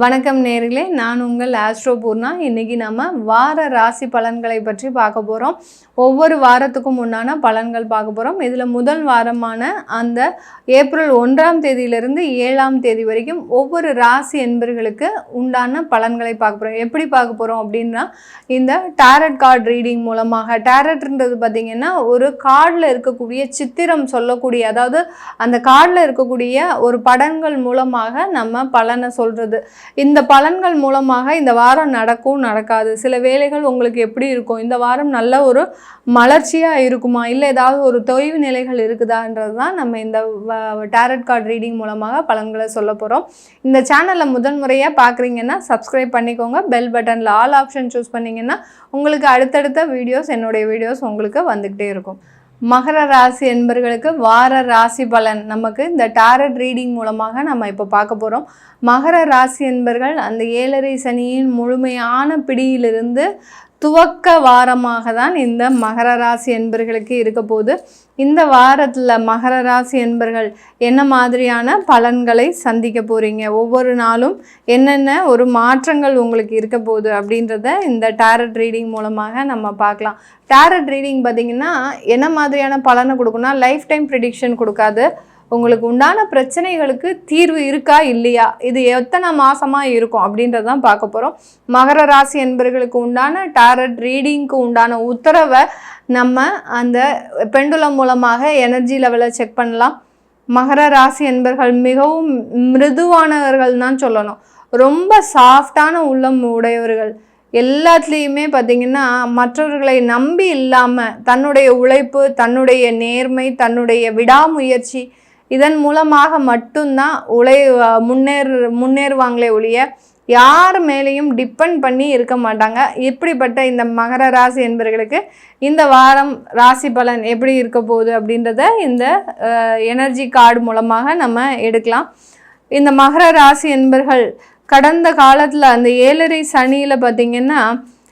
வணக்கம் நேயர்களே, நான் உங்கள் ஆஸ்ட்ரோ பூர்ணா. இன்றைக்கி நம்ம வார ராசி பலன்களை பற்றி பார்க்க போகிறோம். ஒவ்வொரு வாரத்துக்கும் உண்டான பலன்கள் பார்க்க போகிறோம். இதில் முதல் வாரமான அந்த ஏப்ரல் 1ஆம் தேதியிலிருந்து 7ஆம் தேதி வரைக்கும் ஒவ்வொரு ராசி என்பர்களுக்கு உண்டான பலன்களை பார்க்க போகிறோம். எப்படி பார்க்க போகிறோம் அப்படின்னா, இந்த டேரட் கார்டு ரீடிங் மூலமாக. டேரட்ன்றது பார்த்திங்கன்னா ஒரு கார்டில் இருக்கக்கூடிய சித்திரம் சொல்லக்கூடிய, அதாவது அந்த கார்டில் இருக்கக்கூடிய ஒரு படங்கள் மூலமாக நம்ம பலனை சொல்கிறது. இந்த பலன்கள் மூலமாக இந்த வாரம் நடக்கும் நடக்காது, சில வேலைகள் உங்களுக்கு எப்படி இருக்கும், இந்த வாரம் நல்ல ஒரு மலர்ச்சியாக இருக்குமா, இல்லை ஏதாவது ஒரு தொய்வு நிலைகள் இருக்குதான்றது தான் நம்ம இந்த டேரட் கார்டு ரீடிங் மூலமாக பலன்களை சொல்ல போகிறோம். இந்த சேனலில் முதன்முறையாக பார்க்குறீங்கன்னா சப்ஸ்கிரைப் பண்ணிக்கோங்க. பெல் பட்டனில் ஆல் ஆப்ஷன் சூஸ் பண்ணிங்கன்னா உங்களுக்கு அடுத்தடுத்த வீடியோஸ், என்னுடைய வீடியோஸ் உங்களுக்கு வந்துக்கிட்டே இருக்கும். மகர ராசி என்பர்களுக்கு வார ராசி பலன் நமக்கு இந்த டாரட் ரீடிங் மூலமாக நம்ம இப்போ பார்க்க போகிறோம். மகர ராசி என்பர்கள் அந்த 7.5 சனியின் முழுமையான பிடியிலிருந்து துவக்க வாரமாக தான் இந்த மகர ராசி என்பர்களுக்கு இருக்க போது. இந்த வாரத்தில் மகர ராசி என்பர்கள் என்ன மாதிரியான பலன்களை சந்திக்க போகிறீங்க, ஒவ்வொரு நாளும் என்னென்ன ஒரு மாற்றங்கள் உங்களுக்கு இருக்க போகுது அப்படின்றத இந்த டேரட் ரீடிங் மூலமாக நம்ம பார்க்கலாம். டேரட் ரீடிங் பார்த்திங்கன்னா என்ன மாதிரியான பலனை கொடுக்குன்னா, லைஃப் டைம் ப்ரிடிக்ஷன் கொடுக்காது. உங்களுக்கு உண்டான பிரச்சனைகளுக்கு தீர்வு இருக்கா இல்லையா, இது எத்தனை மாதமாக இருக்கும் அப்படின்றதான் பார்க்க போகிறோம். மகர ராசி என்பர்களுக்கு உண்டான டாரட் ரீடிங்க்கு உண்டான உத்தரவை நம்ம அந்த பெண்டுலம் மூலமாக எனர்ஜி லெவலை செக் பண்ணலாம். மகர ராசி என்பர்கள் மிகவும் மிருதுவானவர்கள் தான் சொல்லணும். ரொம்ப சாஃப்டான உள்ளம் உடையவர்கள். எல்லாத்துலேயுமே பார்த்திங்கன்னா மற்றவர்களை நம்பி இல்லாமல் தன்னுடைய உழைப்பு, தன்னுடைய நேர்மை, தன்னுடைய விடாமுயற்சி, இதன் மூலமாக மட்டும்தான் முன்னேறுவாங்களே ஒழிய யார் மேலேயும் டிபெண்ட் பண்ணி இருக்க மாட்டாங்க. இப்படிப்பட்ட இந்த மகர ராசி என்பவர்களுக்கு இந்த வாரம் ராசி பலன் எப்படி இருக்க போகுது அப்படின்றத இந்த எனர்ஜி கார்டு மூலமாக நம்ம எடுக்கலாம். இந்த மகர ராசி என்பர்கள் கடந்த காலத்தில் அந்த 7.5 சனியில் பார்த்திங்கன்னா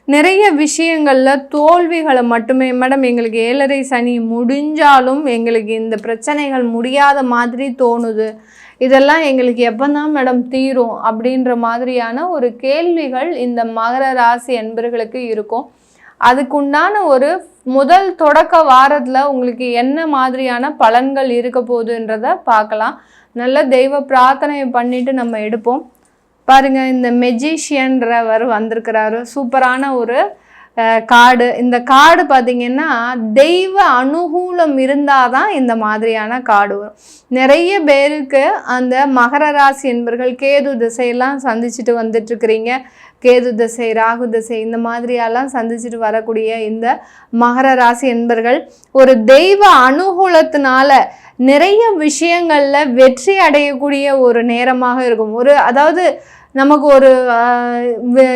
நிறைய விஷயங்களில் தோல்விகளை மட்டுமே, மேடம் எங்களுக்கு 7.5 சனி முடிஞ்சாலும் எங்களுக்கு இந்த பிரச்சனைகள் முடியாத மாதிரி தோணுது, இதெல்லாம் எங்களுக்கு எப்போ தான் மேடம் தீரும் அப்படின்ற மாதிரியான ஒரு கேள்விகள் இந்த மகர ராசி என்பர்களுக்கு இருக்கும். அதுக்குண்டான ஒரு முதல் தொடக்க வாரத்தில் உங்களுக்கு என்ன மாதிரியான பலன்கள் இருக்க போகுதுன்றதை பார்க்கலாம். நல்ல தெய்வ பிரார்த்தனை பண்ணிட்டு நம்ம எடுப்போம். பாருங்க, இந்த மெஜிஷியன்றவர் வந்திருக்கிறாரு. சூப்பரான ஒரு கார்டு. இந்த கார்டு பார்த்திங்கன்னா தெய்வ அனுகூலம் இருந்தால் தான் இந்த மாதிரியான கார்டு வரும். நிறைய பேருக்கு அந்த மகர ராசி என்பர்கள் கேது திசையெல்லாம் சந்திச்சுட்டு வந்துட்டுருக்கிறீங்க. கேது திசை, ராகு திசை, இந்த மாதிரியெல்லாம் சந்திச்சுட்டு வரக்கூடிய இந்த மகர ராசி என்பர்கள் ஒரு தெய்வ அனுகூலத்தினால நிறைய விஷயங்களில் வெற்றி அடையக்கூடிய ஒரு நேரமாக இருக்கும். அதாவது நமக்கு ஒரு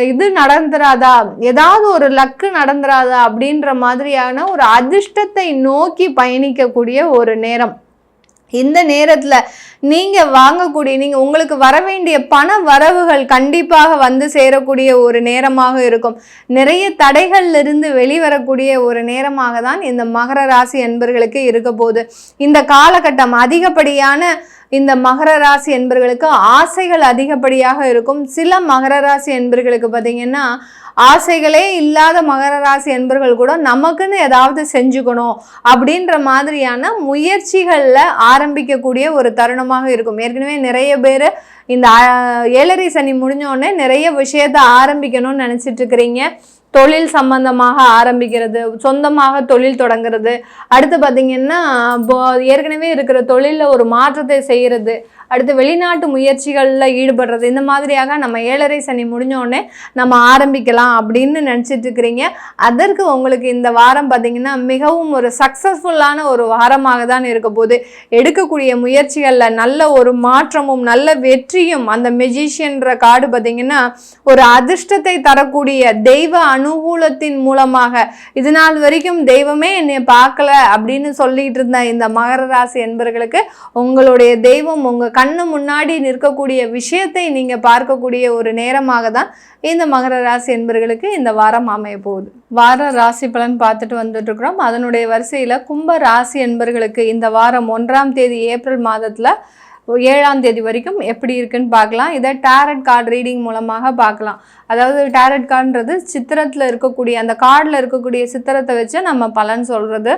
இது நடந்துராதா, ஏதாவது ஒரு லக்கு நடந்துராதா அப்படின்ற மாதிரியான ஒரு அதிர்ஷ்டத்தை நோக்கி பயணிக்கக்கூடிய ஒரு நேரம். இந்த நேரத்தில் நீங்கள் உங்களுக்கு வர வேண்டிய பண வரவுகள் கண்டிப்பாக வந்து சேரக்கூடிய ஒரு நேரமாக இருக்கும். நிறைய தடைகளிலிருந்து வெளிவரக்கூடிய ஒரு நேரமாக தான் இந்த மகர ராசி என்பர்களுக்கு இருக்க போகுது. இந்த காலகட்டம் அதிகப்படியான இந்த மகர ராசி என்பர்களுக்கு ஆசைகள் அதிகப்படியாக இருக்கும். சில மகர ராசி என்பர்களுக்கு பார்த்திங்கன்னா ஆசைகளே இல்லாத மகர ராசி என்பர்கள் கூட நமக்குன்னு ஏதாவது செஞ்சுக்கணும் அப்படின்ற மாதிரியான முயற்சிகளில் ஆரம்பிக்கக்கூடிய ஒரு தருணமாக இருக்கும். ஏற்கனவே நிறைய பேர் இந்த 7.5 சனி முடிஞ்சோடனே நிறைய விஷயத்தை ஆரம்பிக்கணும்னு நினச்சிட்டு இருக்கிறீங்க. தொழில் சம்பந்தமாக ஆரம்பிக்கிறது, சொந்தமாக தொழில் தொடங்குறது, அடுத்து பார்த்திங்கன்னா ஏற்கனவே இருக்கிற தொழிலில் ஒரு மாற்றத்தை செய்கிறது, அடுத்து வெளிநாட்டு முயற்சிகளில் ஈடுபடுறது, இந்த மாதிரியாக நம்ம 7.5 சனி முடிஞ்சோடனே நம்ம ஆரம்பிக்கலாம் அப்படின்னு நினச்சிட்டு இருக்கிறீங்க. அதற்கு உங்களுக்கு இந்த வாரம் பார்த்திங்கன்னா மிகவும் ஒரு சக்ஸஸ்ஃபுல்லான ஒரு வாரமாக தான் இருக்க போது. எடுக்கக்கூடிய முயற்சிகளில் நல்ல ஒரு மாற்றமும் நல்ல வெற்றியும். அந்த மெஜிஷியன்ற கார்டு பார்த்திங்கன்னா ஒரு அதிர்ஷ்டத்தை தரக்கூடிய தெய்வ அனுகூலத்தின் மூலமாக, இது நாள் வரைக்கும் தெய்வமே என்னை பார்க்கல அப்படின்னு சொல்லிட்டு இருந்த இந்த மகர ராசி என்பர்களுக்கு உங்களுடைய தெய்வம் உங்கள் கண்ணு முன்னாடி நிற்கக்கூடிய விஷயத்தை நீங்கள் பார்க்கக்கூடிய ஒரு நேரமாக தான் இந்த மகர ராசி என்பர்களுக்கு இந்த வாரம் அமைய போகுது. வார ராசி பலன் பார்த்துட்டு வந்துட்டு இருக்கிறோம். அதனுடைய வரிசையில் கும்ப ராசி என்பர்களுக்கு இந்த வாரம் 1ஆம் தேதி ஏப்ரல் மாதத்தில் 7ஆம் தேதி வரைக்கும் எப்படி இருக்குன்னு பார்க்கலாம். இதை டேரட் கார்டு ரீடிங் மூலமாக பார்க்கலாம். அதாவது டேரட் கார்டுன்றது சித்திரத்தில் இருக்கக்கூடிய அந்த கார்டில் இருக்கக்கூடிய சித்திரத்தை வச்சு நம்ம பலன் சொல்கிறது.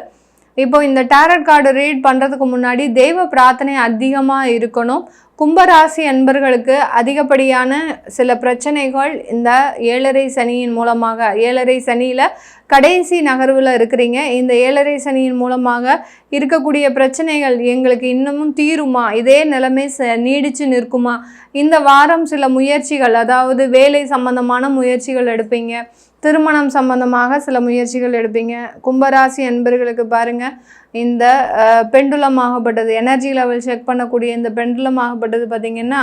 இப்போ இந்த டேரட் கார்டு ரீட் பண்ணுறதுக்கு முன்னாடி தெய்வ பிரார்த்தனை அதிகமாக இருக்கணும். கும்பராசி அன்பர்களுக்கு அதிகப்படியான சில பிரச்சனைகள் இந்த 7.5 சனியின் மூலமாக, 7.5 சனியில் கடைசி நகர்வில் இருக்கிறீங்க. இந்த 7.5 சனியின் மூலமாக இருக்கக்கூடிய பிரச்சனைகள் எங்களுக்கு இன்னமும் தீருமா, இதே நிலைமை நீடித்து நிற்குமா, இந்த வாரம் சில முயற்சிகள், அதாவது வேலை சம்பந்தமான முயற்சிகள் எடுப்பீங்க, திருமணம் சம்பந்தமாக சில முயற்சிகள் எடுப்பீங்க. கும்பராசி அன்பர்களுக்கு பாருங்கள், இந்த பெண்டுலம் ஆகப்பட்டது, எனர்ஜி லெவல் செக் பண்ணக்கூடிய இந்த பெண்டுலம் ஆகப்பட்டது பார்த்திங்கன்னா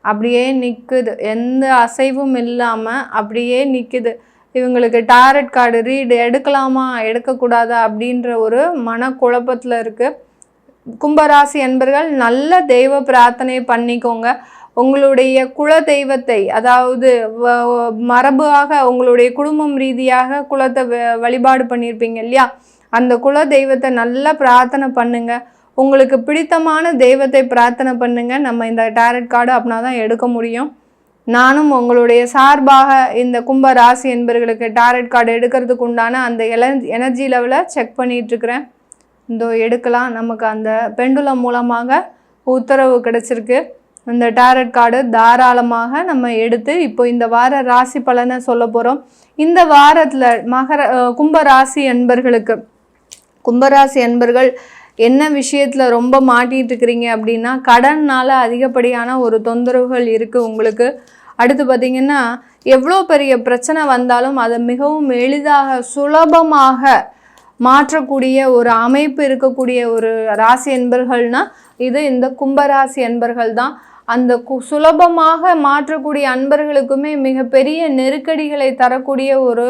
அப்படியே நிற்குது, எந்த அசைவும் இல்லாமல் அப்படியே நிற்குது. இவங்களுக்கு டாரட் கார்டு ரீடு எடுக்கலாமா எடுக்கக்கூடாதா அப்படின்ற ஒரு மனக்குழப்பத்தில் இருக்குது. கும்பராசி அன்பர்கள் நல்ல தெய்வ பிரார்த்தனை பண்ணிக்கோங்க. உங்களுடைய குல தெய்வத்தை, அதாவது மரபாக உங்களுடைய குடும்பம் ரீதியாக குலத்தை வழிபாடு பண்ணியிருப்பீங்க இல்லையா, அந்த குல தெய்வத்தை நல்லா பிரார்த்தனை பண்ணுங்க. உங்களுக்கு பிடித்தமான தெய்வத்தை பிரார்த்தனை பண்ணுங்க. நம்ம இந்த டேரட் கார்டு அப்படின்னா தான் எடுக்க முடியும். நானும் உங்களுடைய சார்பாக இந்த கும்ப ராசி என்பவர்களுக்கு டேரட் கார்டு எடுக்கிறதுக்கு உண்டான அந்த எனர்ஜி லெவலை செக் பண்ணிகிட்ருக்கிறேன். இந்த எடுக்கலாம். நமக்கு அந்த பெண்டுலம் மூலமாக உத்தரவு கிடச்சிருக்கு. இந்த டேரட் கார்டு தாராளமாக நம்ம எடுத்து இப்போ இந்த வார ராசி பலனை சொல்ல போகிறோம். இந்த வாரத்தில் கும்பராசி அன்பர்களுக்கு, கும்பராசி அன்பர்கள் என்ன விஷயத்தில் ரொம்ப மாட்டிகிட்டு இருக்கிறீங்க அப்படின்னா, கடனால் அதிகப்படியான ஒரு தொந்தரவுகள் இருக்குது உங்களுக்கு. அடுத்து பார்த்திங்கன்னா, எவ்வளோ பெரிய பிரச்சனை வந்தாலும் அதை மிகவும் எளிதாக சுலபமாக மாற்றக்கூடிய ஒரு அமைப்பு இருக்கக்கூடிய ஒரு ராசி அன்பர்கள்னால் இது இந்த கும்பராசி அன்பர்கள் தான். அந்த சுலபமாக மாற்றக்கூடிய அன்பர்களுக்குமே மிகப்பெரிய நெருக்கடிகளை தரக்கூடிய ஒரு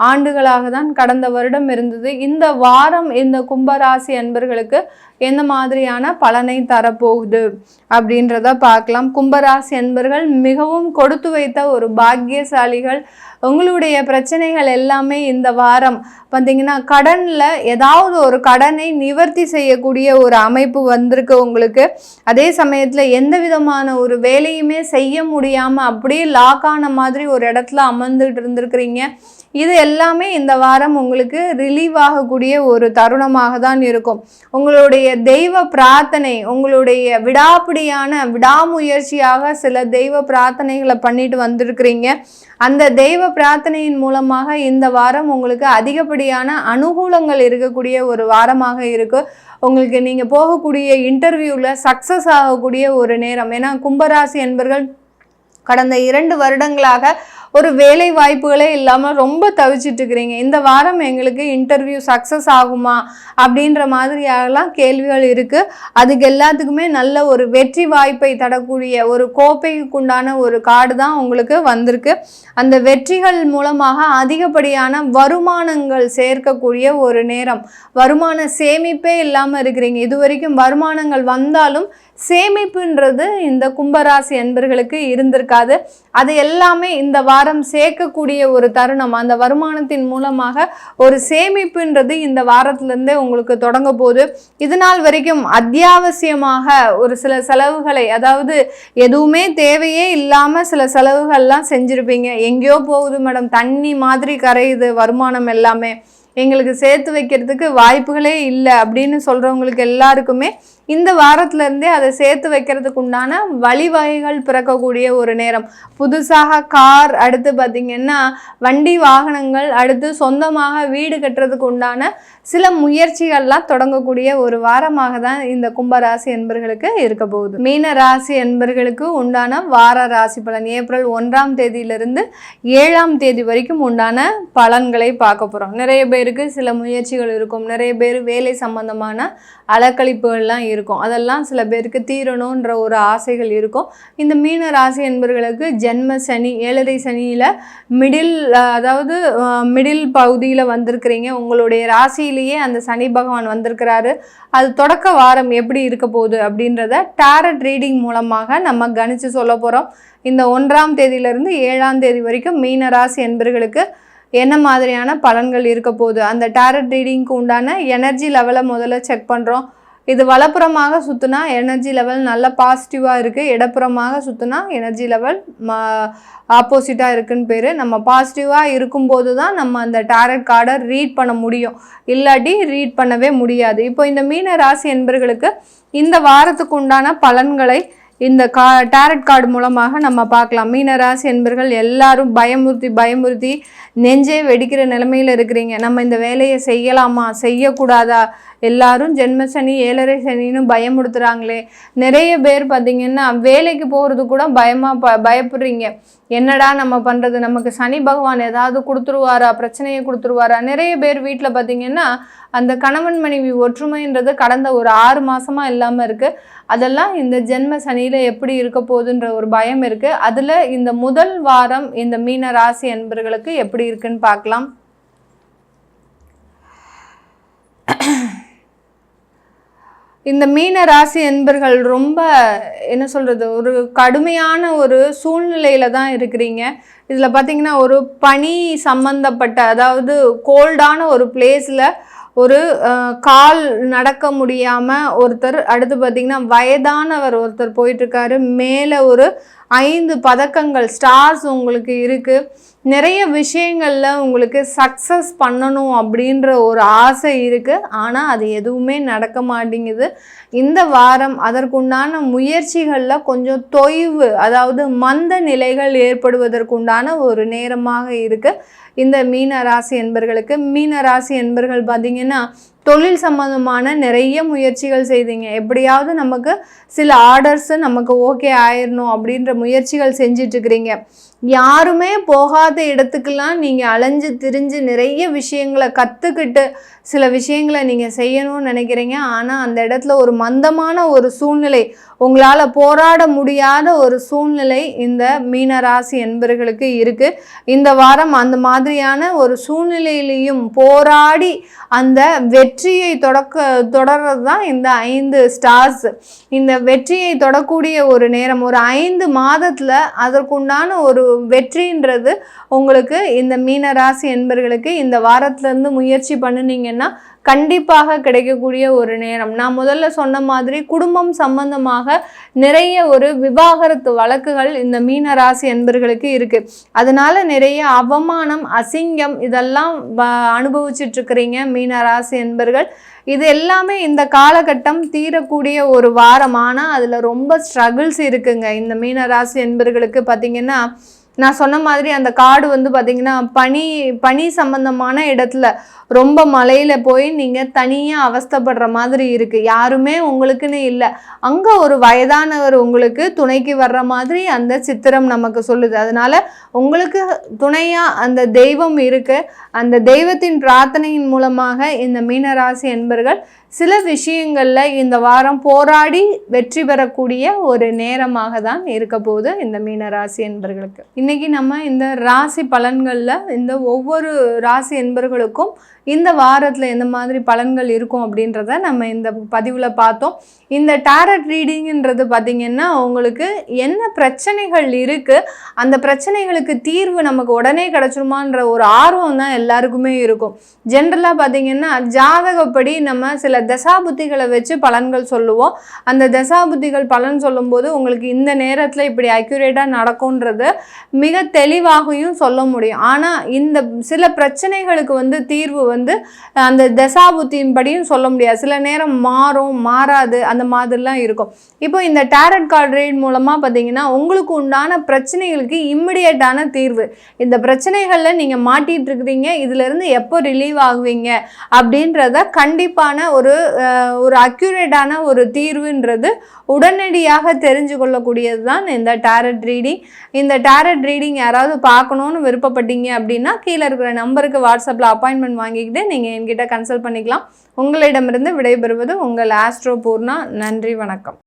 ஆண்டுகளாக தான் கடந்த வருடம் இருந்தது. இந்த வாரம் இந்த கும்பராசி அன்பர்களுக்கு எந்த மாதிரியான பலனை தரப்போகுது அப்படின்றத பார்க்கலாம். கும்பராசி அன்பர்கள் மிகவும் கொடுத்து வைத்த ஒரு பாக்கியசாலிகள். உங்களுடைய பிரச்சனைகள் எல்லாமே இந்த வாரம் பார்த்தீங்கன்னா கடனில் ஏதாவது ஒரு கடனை நிவர்த்தி செய்யக்கூடிய ஒரு அமைப்பு வந்திருக்கு உங்களுக்கு. அதே சமயத்தில் எந்த விதமான ஒரு வேலையுமே செய்ய முடியாமல் அப்படியே லாக் ஆன மாதிரி ஒரு இடத்துல அமர்ந்துட்டு இருந்திருக்கிறீங்க. இது எல்லாமே இந்த வாரம் உங்களுக்கு ரிலீவ் ஆகக்கூடிய ஒரு தருணமாக தான் இருக்கும். உங்களுடைய தெய்வ பிரார்த்தனை, உங்களுடைய விடாமுயற்சியாக சில தெய்வ பிரார்த்தனைகளை பண்ணிட்டு வந்திருக்கிறீங்க. அந்த தெய்வ பிரார்த்தனையின் மூலமாக இந்த வாரம் உங்களுக்கு அதிகப்படியான அனுகூலங்கள் இருக்கக்கூடிய ஒரு வாரமாக இருக்கு. உங்களுக்கு நீங்கள் போகக்கூடிய இன்டர்வியூவில் சக்ஸஸ் ஆகக்கூடிய ஒரு நேரம். ஏன்னா கும்பராசி என்பர்கள் கடந்த 2 வருடங்களாக ஒரு வேலை வாய்ப்புகளே இல்லாமல் ரொம்ப தவிச்சிட்டு இருக்கிறீங்க. இந்த வாரம் எங்களுக்கு இன்டர்வியூ சக்ஸஸ் ஆகுமா அப்படின்ற மாதிரியாகலாம் கேள்விகள் இருக்குது. அதுக்கு எல்லாத்துக்குமே நல்ல ஒரு வெற்றி வாய்ப்பை தரக்கூடிய ஒரு கோப்பைக்குண்டான ஒரு கார்டு தான் உங்களுக்கு வந்திருக்கு. அந்த வெற்றிகள் மூலமாக அதிகப்படியான வருமானங்கள் சேர்க்கக்கூடிய ஒரு நேரம். வருமான சேமிப்பே இல்லாமல் இருக்கிறீங்க. இது வரைக்கும் வருமானங்கள் வந்தாலும் சேமிப்புன்றது இந்த கும்பராசி அன்பர்களுக்கு இருந்திருக்காது. அது எல்லாமே இந்த வாரம் சேர்க்கக்கூடிய ஒரு தருணம். அந்த வருமானத்தின் மூலமாக ஒரு சேமிப்புன்றது இந்த வாரத்திலேருந்தே உங்களுக்கு தொடங்க போகுது. இது நாள் வரைக்கும் அத்தியாவசியமாக ஒரு சில செலவுகளை, அதாவது எதுவுமே தேவையே இல்லாமல் சில செலவுகள்லாம் செஞ்சுருப்பீங்க. எங்கேயோ போகுது மேடம், தண்ணி மாதிரி கரையுது வருமானம் எல்லாமே, எங்களுக்கு சேர்த்து வைக்கிறதுக்கு வாய்ப்புகளே இல்லை அப்படின்னு சொல்கிறவங்களுக்கு எல்லாருக்குமே இந்த வாரத்திலேருந்தே அதை சேர்த்து வைக்கிறதுக்கு உண்டான வழிவகைகள் பிறக்கக்கூடிய ஒரு நேரம். புதுசாக கார், அடுத்து பார்த்திங்கன்னா வண்டி வாகனங்கள், அடுத்து சொந்தமாக வீடு கட்டுறதுக்கு உண்டான சில முயற்சிகள்லாம் தொடங்கக்கூடிய ஒரு வாரமாக தான் இந்த கும்பராசி என்பர்களுக்கு இருக்க போகுது. மீன ராசி என்பர்களுக்கு உண்டான வார ராசி பலன் ஏப்ரல் 1ஆம் தேதியிலிருந்து 7ஆம் தேதி வரைக்கும் உண்டான பலன்களை பார்க்க போகிறோம். நிறைய பேருக்கு சில முயற்சிகள் இருக்கும், நிறைய பேர் வேலை சம்பந்தமான அலக்கழிப்புகள்லாம் இருக்கும். அதெல்லாம் சில பேருக்கு தீரணுன்ற ஒரு ஆசைகள் இருக்கும். இந்த மீன ராசி என்பவர்களுக்கு ஜென்ம சனி, 7.5 சனியில் மிடில் பகுதியில் வந்திருக்கிறீங்க. உங்களுடைய ராசியிலேயே அந்த சனி பகவான் வந்திருக்கிறாரு. அது தொடக்க வாரம் எப்படி இருக்க போகுது அப்படின்றத டேரட் ரீடிங் மூலமாக நம்ம கணிச்சு சொல்ல போகிறோம். இந்த 1ஆம் தேதியிலிருந்து 7ஆம் தேதி வரைக்கும் மீன ராசி என்பவர்களுக்கு என்ன மாதிரியான பலன்கள் இருக்க போகுது, அந்த டேரட் ரீடிங்க்கு உண்டான எனர்ஜி லெவலை முதல்ல செக் பண்ணுறோம். இது வலப்புறமாக சுற்றினா எனர்ஜி லெவல் நல்ல பாசிட்டிவாக இருக்குது, இடப்புறமாக சுற்றினா எனர்ஜி லெவல் ஆப்போசிட்டாக இருக்குன்னு பேர். நம்ம பாசிட்டிவாக இருக்கும்போது தான் நம்ம அந்த டாரட் கார்டை ரீட் பண்ண முடியும், இல்லாட்டி ரீட் பண்ணவே முடியாது. இப்போ இந்த மீன ராசி என்பர்களுக்கு இந்த வாரத்துக்கு உண்டான பலன்களை இந்த டாரட் கார்டு மூலமாக நம்ம பார்க்கலாம். மீனராசி என்பர்கள் எல்லாரும் பயமுறுத்தி நெஞ்சே வெடிக்கிற நிலைமையில் இருக்கிறீங்க. நம்ம இந்த வேலையை செய்யலாமா செய்யக்கூடாதா, எல்லாரும் ஜென்ம சனி 7.5 சனின்னு பயமுடுத்துகிறாங்களே. நிறைய பேர் பார்த்திங்கன்னா வேலைக்கு போகிறது கூட பயப்படுறீங்க. என்னடா நம்ம பண்ணுறது, நமக்கு சனி பகவான் ஏதாவது கொடுத்துருவாரா, பிரச்சனையை கொடுத்துருவாரா. நிறைய பேர் வீட்டில் பார்த்திங்கன்னா அந்த கணவன் மனைவி ஒற்றுமைன்றது கடந்த ஒரு 6 மாதமாக இல்லாமல் இருக்குது. அதெல்லாம் இந்த ஜென்ம சனியில் எப்படி இருக்க போகுதுன்ற ஒரு பயம் இருக்குது. அதில் இந்த முதல் வாரம் இந்த மீன ராசி என்பர்களுக்கு எப்படி இருக்குன்னு பார்க்கலாம். இந்த மீன ராசி என்பர்கள் ரொம்ப என்ன சொல்கிறது, ஒரு கடுமையான ஒரு சூழ்நிலையில் தான் இருக்கிறீங்க. இதில் பார்த்திங்கன்னா ஒரு பனி சம்பந்தப்பட்ட, அதாவது கோல்டான ஒரு பிளேஸில் ஒரு கால் நடக்க முடியாமல் ஒருத்தர், அடுத்து பார்த்திங்கன்னா வயதானவர் ஒருத்தர் போயிட்டுருக்காரு. மேலே ஒரு 5 பதக்கங்கள் ஸ்டார்ஸ் உங்களுக்கு இருக்குது. நிறைய விஷயங்களில் உங்களுக்கு சக்ஸஸ் பண்ணணும் அப்படின்ற ஒரு ஆசை இருக்குது. ஆனால் அது எதுவுமே நடக்க மாட்டேங்குது. இந்த வாரம் அதற்குண்டான முயற்சிகளில் கொஞ்சம் தொய்வு, அதாவது மந்த நிலைகள் ஏற்படுவதற்குண்டான ஒரு நேரமாக இருக்குது இந்த மீன ராசி என்பர்களுக்கு. மீன ராசி என்பர்கள் பார்த்திங்கன்னா தொழில் சம்பந்தமான நிறைய முயற்சிகள் செய்தீங்க. எப்படியாவது நமக்கு சில ஆர்டர்ஸு நமக்கு ஓகே ஆயிடணும் அப்படின்ற முயற்சிகள் செஞ்சிட்ருக்கிறீங்க. யாருமே போகாத இடத்துக்கெல்லாம் நீங்கள் அலைஞ்சு திரிஞ்சு நிறைய விஷயங்களை கற்றுக்கிட்டு சில விஷயங்களை நீங்கள் செய்யணும்னு நினைக்கிறீங்க. ஆனால் அந்த இடத்துல ஒரு மந்தமான ஒரு சூழ்நிலை, உங்களால் போராட முடியாத ஒரு சூழ்நிலை இந்த மீனராசி என்பர்களுக்கு இருக்குது. இந்த வாரம் அந்த மாதிரியான ஒரு சூழ்நிலையிலையும் போராடி அந்த வெற்றியை தொடர்றது தான் இந்த 5 ஸ்டார்ஸ். இந்த வெற்றியை தொடக்கூடிய ஒரு நேரம், ஒரு 5 மாதத்தில் அதற்குண்டான ஒரு வெற்றின்றது உங்களுக்கு இந்த மீனராசி என்பர்களுக்கு இந்த வாரத்திலேருந்து முயற்சி பண்ணினீங்கன்னா கண்டிப்பாக கிடைக்கக்கூடிய ஒரு நேரம். நான் முதல்ல சொன்ன மாதிரி குடும்பம் சம்பந்தமாக நிறைய ஒரு விவாகரத்து வழக்குகள் இந்த மீன ராசி என்பர்களுக்கு இருக்குது. அதனால நிறைய அவமானம், அசிங்கம் இதெல்லாம் அனுபவிச்சுட்டு இருக்கிறீங்க மீன ராசி என்பர்கள். இது எல்லாமே இந்த காலகட்டம் தீரக்கூடிய ஒரு வாரம். ஆனால் அதில் ரொம்ப ஸ்ட்ரகிள்ஸ் இருக்குங்க இந்த மீன ராசி என்பர்களுக்கு. பார்த்திங்கன்னா நான் சொன்ன மாதிரி அந்த காடு வந்து பார்த்திங்கன்னா பனி சம்பந்தமான இடத்துல ரொம்ப மலையில் போய் நீங்கள் தனியாக அவஸ்தைப்படுற மாதிரி இருக்குது. யாருமே உங்களுக்குன்னு இல்லை. அங்கே ஒரு வயதானவர் உங்களுக்கு துணைக்கு வர்ற மாதிரி அந்த சித்திரம் நமக்கு சொல்லுது. அதனால் உங்களுக்கு துணையாக அந்த தெய்வம் இருக்குது. அந்த தெய்வத்தின் பிரார்த்தனையின் மூலமாக இந்த மீனராசி என்பர்கள் சில விஷயங்களில் இந்த வாரம் போராடி வெற்றி பெறக்கூடிய ஒரு நேரமாக தான் இருக்க போகுது இந்த மீனராசி என்பர்களுக்கு. இன்றைக்கி நம்ம இந்த ராசி பலன்களில் இந்த ஒவ்வொரு ராசி என்பர்களுக்கும் இந்த வாரத்தில் எந்த மாதிரி பலன்கள் இருக்கும் அப்படின்றத நம்ம இந்த பதிவில் பார்த்தோம். இந்த டாரட் ரீடிங்ன்றது பார்த்திங்கன்னா உங்களுக்கு என்ன பிரச்சனைகள் இருக்குது, அந்த பிரச்சனைகளுக்கு தீர்வு நமக்கு உடனே கிடச்சிருமான்ற ஒரு ஆர்வம் தான் எல்லாருக்குமே இருக்கும். ஜென்ரலாக பார்த்திங்கன்னா ஜாதகப்படி நம்ம சில தசாபுத்திகளை வச்சு பலன்கள் சொல்லுவோம். அந்த தசாபுத்திகள் பலன் சொல்லும்போது உங்களுக்கு இந்த நேரத்தில் இப்படி அக்யூரேட்டாக நடக்கும்ன்றது மிக தெளிவாகவும் சொல்ல முடியும். ஆனால் இந்த சில பிரச்சனைகளுக்கு வந்து தீர்வு வந்து அந்த தசாபுத்தியின் படியும் சொல்ல முடியாது. சில நேரம் மாறும், மாறாது, அந்த மாதிரிலாம் இருக்கும். இப்போ இந்த டாரட் கார்டு ரீட் மூலமாக பார்த்தீங்கன்னா உங்களுக்கு உண்டான பிரச்சனைகளுக்கு இம்மிடியேட்டான தீர்வு. இந்த பிரச்சனைகளில் நீங்கள் மாட்டிகிட்டு இருக்கிறீங்க, இதிலிருந்து எப்போ ரிலீவ் ஆகுவீங்க அப்படின்றத கண்டிப்பான ஒரு அக்யூரேட்டான ஒரு தீர்வுன்றது உடனடியாக தெரிஞ்சு கொள்ளக்கூடியது தான் இந்த டாரட் ரீடிங். இந்த டாரட் ரீடிங் யாராவது பார்க்கணுன்னு விருப்பப்பட்டீங்க அப்படின்னா கீழே இருக்கிற நம்பருக்கு வாட்ஸ்அப்பில் அப்பாயின்மெண்ட் வாங்கிக்கிட்டு நீங்கள் என்கிட்ட கன்சல்ட் பண்ணிக்கலாம். உங்களிடமிருந்து விடைபெறுவது உங்கள் ஆஸ்ட்ரோ பூர்ணா. நன்றி, வணக்கம்.